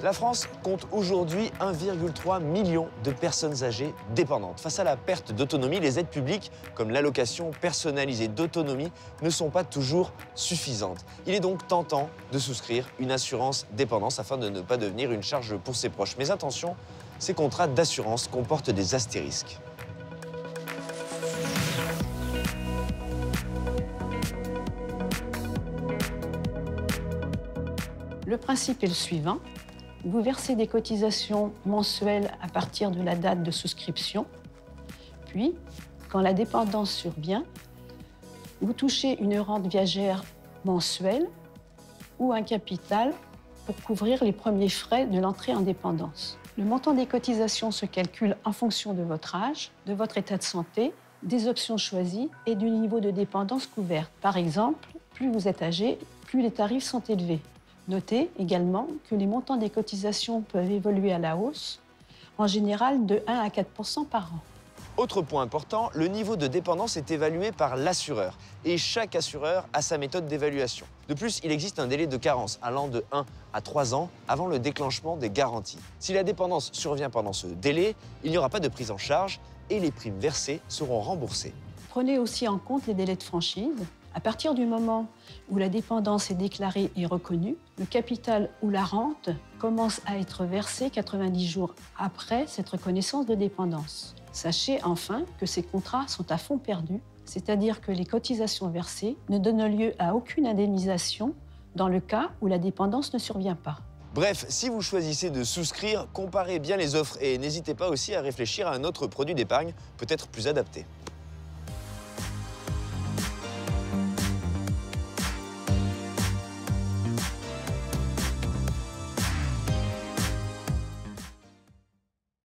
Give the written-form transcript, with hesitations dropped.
La France compte aujourd'hui 1,3 million de personnes âgées dépendantes. Face à la perte d'autonomie, les aides publiques, comme l'allocation personnalisée d'autonomie, ne sont pas toujours suffisantes. Il est donc tentant de souscrire une assurance dépendance afin de ne pas devenir une charge pour ses proches. Mais attention, ces contrats d'assurance comportent des astérisques. Le principe est le suivant. Vous versez des cotisations mensuelles à partir de la date de souscription. Puis, quand la dépendance survient, vous touchez une rente viagère mensuelle ou un capital pour couvrir les premiers frais de l'entrée en dépendance. Le montant des cotisations se calcule en fonction de votre âge, de votre état de santé, des options choisies et du niveau de dépendance couverte. Par exemple, plus vous êtes âgé, plus les tarifs sont élevés. Notez également que les montants des cotisations peuvent évoluer à la hausse, en général de 1 à 4% par an. Autre point important, le niveau de dépendance est évalué par l'assureur. Et chaque assureur a sa méthode d'évaluation. De plus, il existe un délai de carence allant de 1 à 3 ans avant le déclenchement des garanties. Si la dépendance survient pendant ce délai, il n'y aura pas de prise en charge et les primes versées seront remboursées. Prenez aussi en compte les délais de franchise. À partir du moment où la dépendance est déclarée et reconnue, le capital ou la rente commence à être versé 90 jours après cette reconnaissance de dépendance. Sachez enfin que ces contrats sont à fonds perdu, c'est-à-dire que les cotisations versées ne donnent lieu à aucune indemnisation dans le cas où la dépendance ne survient pas. Bref, si vous choisissez de souscrire, comparez bien les offres et n'hésitez pas aussi à réfléchir à un autre produit d'épargne peut-être plus adapté.